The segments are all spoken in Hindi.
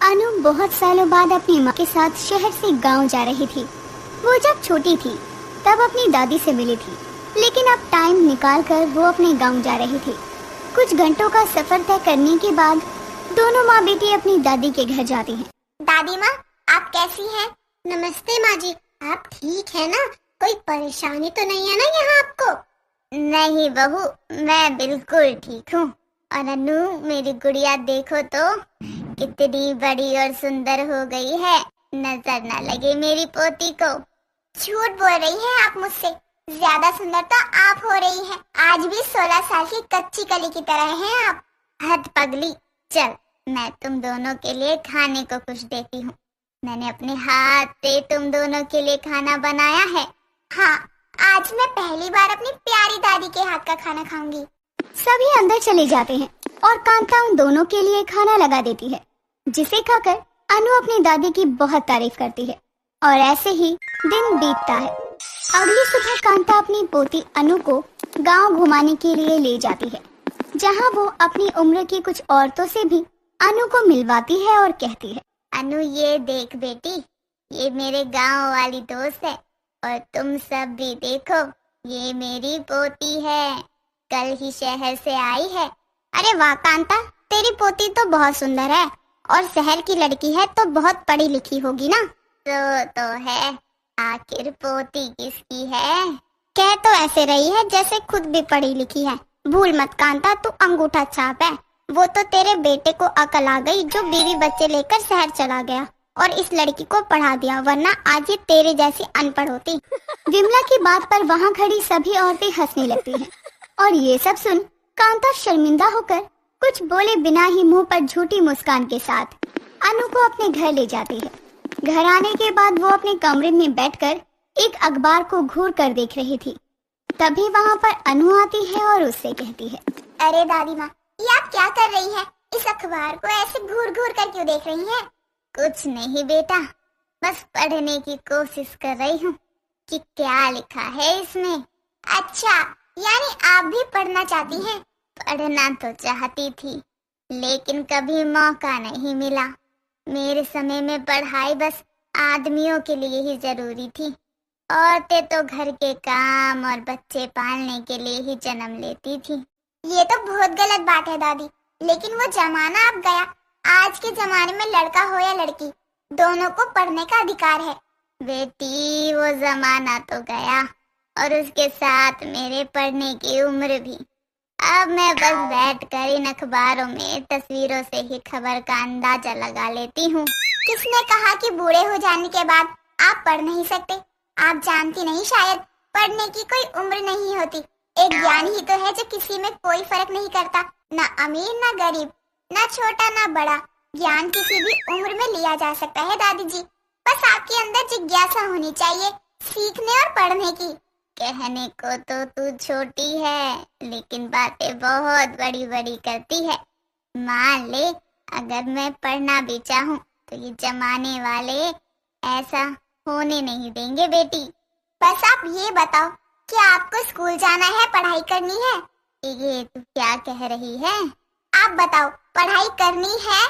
अनु बहुत सालों बाद अपनी माँ के साथ शहर से गांव जा रही थी। वो जब छोटी थी तब अपनी दादी से मिली थी, लेकिन अब टाइम निकालकर वो अपने गांव जा रही थी। कुछ घंटों का सफर तय करने के बाद दोनों माँ बेटी अपनी दादी के घर जाती हैं। दादी माँ, आप कैसी हैं? नमस्ते माँ जी, आप ठीक है ना? कोई परेशानी तो नहीं है ना यहाँ आपको? नहीं बहू, मैं बिल्कुल ठीक हूँ। और अनु, मेरी गुड़िया देखो तो कितनी बड़ी और सुंदर हो गई है। नजर ना लगे मेरी पोती को। झूठ बोल रही हैं आप मुझसे, ज्यादा सुंदर तो आप हो रही हैं। आज भी 16 साल की कच्ची कली की तरह हैं आप। हद पगली, चल मैं तुम दोनों के लिए खाने को कुछ देती हूँ। मैंने अपने हाथ से तुम दोनों के लिए खाना बनाया है। हाँ, आज मैं पहली बार अपनी प्यारी दादी के हाथ का खाना खाऊंगी। सभी अंदर चले जाते हैं और कांता उन दोनों के लिए खाना लगा देती है, जिसे खाकर अनु अपनी दादी की बहुत तारीफ करती है। और ऐसे ही दिन बीतता है। अगली सुबह कांता अपनी पोती अनु को गांव घुमाने के लिए ले जाती है, जहां वो अपनी उम्र की कुछ औरतों से भी अनु को मिलवाती है और कहती है, अनु ये देख बेटी, ये मेरे गांव वाली दोस्त है। और तुम सब भी देखो, ये मेरी पोती है, कल ही शहर से आई है। अरे वाह कांता, तेरी पोती तो बहुत सुंदर है और शहर की लड़की है तो बहुत पढ़ी लिखी होगी ना? तो है, आखिर पोती किसकी है? कह तो ऐसे रही है जैसे खुद भी पढ़ी लिखी है। भूल मत कांता, तू अंगूठा छाप है। वो तो तेरे बेटे को अकल आ गई जो बीवी बच्चे लेकर शहर चला गया और इस लड़की को पढ़ा दिया, वरना आज ये तेरे जैसी अनपढ़ होती। विमला की बात पर वहाँ खड़ी सभी औरतें हंसने लगती हैं और ये सब सुन कांता शर्मिंदा होकर कुछ बोले बिना ही मुंह पर झूठी मुस्कान के साथ अनु को अपने घर ले जाती है। घर आने के बाद वो अपने कमरे में बैठकर एक अखबार को घूर कर देख रही थी। तभी वहाँ पर अनु आती है और उससे कहती है, अरे दादी माँ, ये आप क्या कर रही हैं? इस अखबार को ऐसे घूर घूर कर क्यों देख रही हैं? कुछ नहीं बेटा, बस पढ़ने की कोशिश कर रही हूँ कि क्या लिखा है इसमें। अच्छा, यानी आप भी पढ़ना चाहती हैं? पढ़ना तो चाहती थी, लेकिन कभी मौका नहीं मिला। मेरे समय में पढ़ाई बस आदमियों के लिए ही जरूरी थी। औरतें तो घर के काम और बच्चे पालने के लिए ही जन्म लेती थी। ये तो बहुत गलत बात है दादी, लेकिन वो जमाना अब गया। आज के जमाने में लड़का हो या लड़की, दोनों को पढ़ने का अधिकार है। बेटी, वो जमाना तो गया और उसके साथ मेरे पढ़ने की उम्र भी। अब मैं बस बैठकर इन अखबारों में तस्वीरों से ही खबर का अंदाजा लगा लेती हूँ। किसने कहा कि बूढ़े हो जाने के बाद आप पढ़ नहीं सकते? आप जानती नहीं शायद, पढ़ने की कोई उम्र नहीं होती। एक ज्ञान ही तो है जो किसी में कोई फर्क नहीं करता, ना अमीर ना गरीब, ना छोटा ना बड़ा। ज्ञान किसी भी उम्र में लिया जा सकता है दादी जी। बस आपके अंदर जिज्ञासा होनी चाहिए सीखने और पढ़ने की। कहने को तो तू छोटी है, लेकिन बातें बहुत बड़ी बड़ी करती है। मान ले, अगर मैं पढ़ना भी चाहूँ तो ये जमाने वाले ऐसा होने नहीं देंगे बेटी। बस आप ये बताओ कि आपको स्कूल जाना है, पढ़ाई करनी है? ये तू क्या कह रही है? आप बताओ, पढ़ाई करनी है?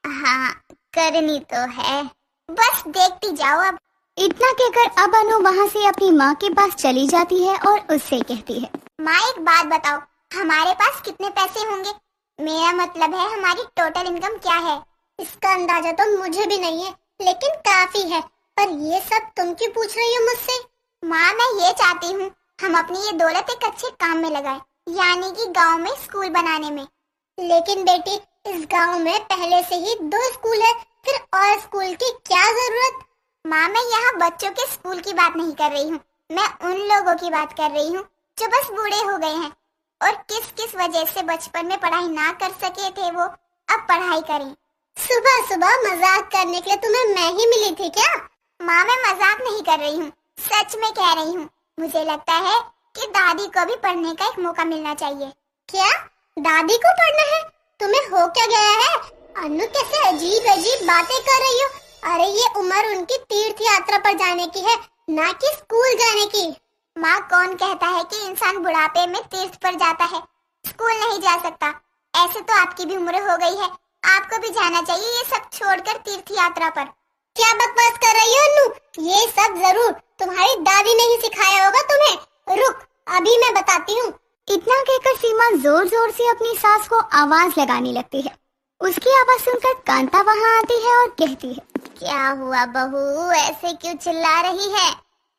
हाँ, करनी तो है, बस देखती जाओ। अब इतना कहकर अब अनु वहाँ से अपनी माँ के पास चली जाती है और उससे कहती है, माँ एक बात बताओ, हमारे पास कितने पैसे होंगे? मेरा मतलब है हमारी टोटल इनकम क्या है? इसका अंदाजा तो मुझे भी नहीं है, लेकिन काफी है। पर ये सब तुम क्यों पूछ रही हो मुझसे? माँ मैं ये चाहती हूँ हम अपनी ये दौलत एक अच्छे काम में लगाएं, यानी कि गांव में स्कूल बनाने में। लेकिन बेटी, इस गांव में पहले से ही 2 स्कूल है, फिर और स्कूल की क्या जरूरत? माँ मैं यहाँ बच्चों के स्कूल की बात नहीं कर रही हूँ, मैं उन लोगों की बात कर रही हूँ जो बस बूढ़े हो गए हैं और किस किस वजह से बचपन में पढ़ाई ना कर सके थे, वो अब पढ़ाई करें। सुबह सुबह मजाक करने के लिए तुम्हें मैं ही मिली थी क्या? माँ मैं मजाक नहीं कर रही हूँ, सच में कह रही हूँ। मुझे लगता है कि दादी को भी पढ़ने का एक मौका मिलना चाहिए। क्या दादी को पढ़ना है? तुम्हें हो क्या गया है? अनु कैसे अजीब अजीब बातें कर रही हो? अरे ये उम्र उनकी तीर्थ यात्रा पर जाने की है, ना कि स्कूल जाने की। माँ कौन कहता है कि इंसान बुढ़ापे में तीर्थ पर जाता है? स्कूल नहीं जा सकता। ऐसे तो आपकी भी उम्र हो गई है, आपको भी जाना चाहिए ये सब छोड़कर तीर्थ यात्रा पर। क्या बकवास कर रही हो अन्नू? ये सब जरूर तुम्हारी दादी ने ही सिखाया होगा तुम्हें। रुक, अभी मैं बताती हूँ। इतना कहकर सीमा जोर जोर से अपनी सास को आवाज लगाने लगती है। उसकी आवाज सुनकर कांता वहाँ आती है और कहती है, क्या हुआ बहू, ऐसे क्यों चिल्ला रही है?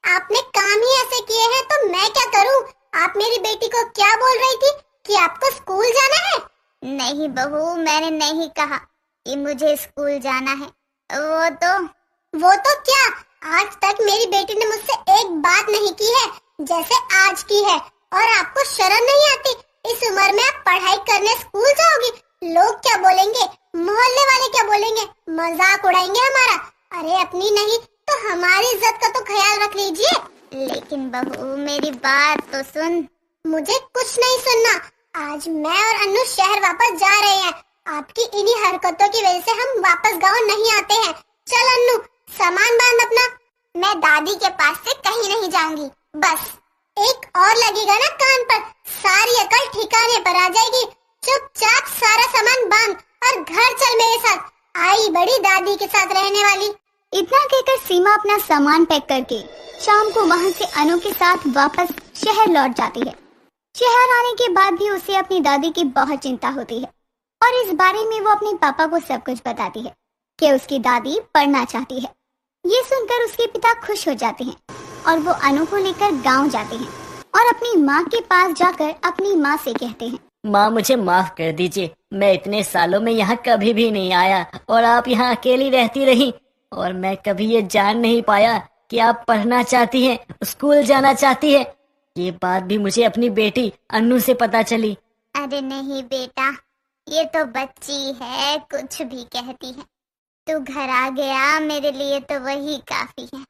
आपने काम ही ऐसे किए हैं तो मैं क्या करूँ? आप मेरी बेटी को क्या बोल रही थी कि आपको स्कूल जाना है? नहीं बहू, मैंने नहीं कहा कि मुझे स्कूल जाना है। वो तो क्या, आज तक मेरी बेटी ने मुझसे एक बात नहीं की है जैसे आज की है। और आपको शर्म नहीं आती? इस उम्र में आप पढ़ाई करने स्कूल जाओगी? लोग क्या बोलेंगे, मोहल्ले वाले क्या बोलेंगे, मजाक उड़ाएंगे हमारा। अरे अपनी नहीं तो हमारी इज्जत का तो ख्याल रख लीजिए। लेकिन बहू मेरी बात तो सुन। मुझे कुछ नहीं सुनना। आज मैं और अन्नू शहर वापस जा रहे हैं। आपकी इन्हीं हरकतों की वजह से हम वापस गांव नहीं आते हैं। चल अन्नू, सामान बांध अपना। मैं दादी के पास से कहीं नहीं जाऊंगी। बस एक और लगेगा ना कान पर, सारी अकल ठिकाने पर आ जाएगी। चुपचाप सारा सामान बांध और घर चल मेरे साथ। आई बड़ी दादी के साथ रहने वाली। इतना कहकर सीमा अपना सामान पैक करके शाम को वहाँ से अनु के साथ वापस शहर लौट जाती है। शहर आने के बाद भी उसे अपनी दादी की बहुत चिंता होती है और इस बारे में वो अपने पापा को सब कुछ बताती है कि उसकी दादी पढ़ना चाहती है। ये सुनकर उसके पिता खुश हो जाते हैं और वो अनु को लेकर गांव जाते हैं और अपनी माँ के पास जाकर अपनी माँ से कहते हैं, माँ मुझे माफ कर दीजिए, मैं इतने सालों में यहाँ कभी भी नहीं आया और आप यहाँ अकेली रहती रही और मैं कभी ये जान नहीं पाया कि आप पढ़ना चाहती हैं, स्कूल जाना चाहती है। ये बात भी मुझे अपनी बेटी अन्नू से पता चली। अरे नहीं बेटा, ये तो बच्ची है, कुछ भी कहती है। तू घर आ गया, मेरे लिए तो वही काफी है।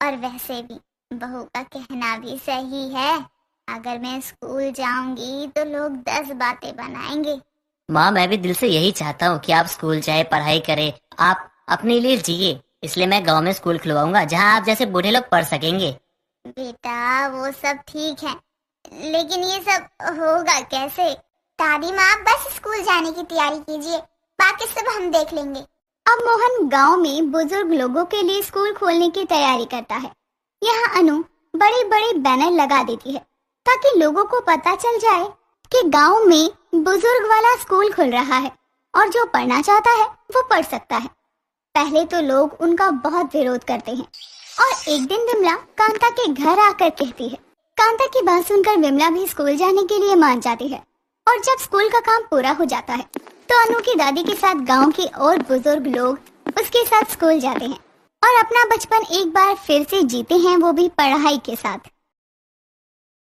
और वैसे भी बहू का कहना भी सही है, अगर मैं स्कूल जाऊंगी तो लोग 10 बातें बनाएंगे। माँ मैं भी दिल से यही चाहता हूँ कि आप स्कूल जाए, पढ़ाई करें, आप अपने लिए जिए। इसलिए मैं गांव में स्कूल खुलवाऊंगा जहाँ आप जैसे बूढ़े लोग पढ़ सकेंगे। बेटा वो सब ठीक है, लेकिन ये सब होगा कैसे? दादी माँ बस स्कूल जाने की तैयारी कीजिए, बाकी सब हम देख लेंगे। अब मोहन गांव में बुजुर्ग लोगों के लिए स्कूल खोलने की तैयारी करता है। यहाँ अनु बड़े बड़े बैनर लगा देती है ताकि लोगों को पता चल जाए कि गांव में बुजुर्ग वाला स्कूल खुल रहा है और जो पढ़ना चाहता है वो पढ़ सकता है। पहले तो लोग उनका बहुत विरोध करते हैं और एक दिन विमला कांता के घर आकर कहती है। कांता की बात सुनकर विमला भी स्कूल जाने के लिए मान जाती है और जब स्कूल का काम पूरा हो जाता है तो अनु की दादी के साथ गांव के और बुजुर्ग लोग उसके साथ स्कूल जाते हैं और अपना बचपन एक बार फिर से जीते हैं, वो भी पढ़ाई के साथ।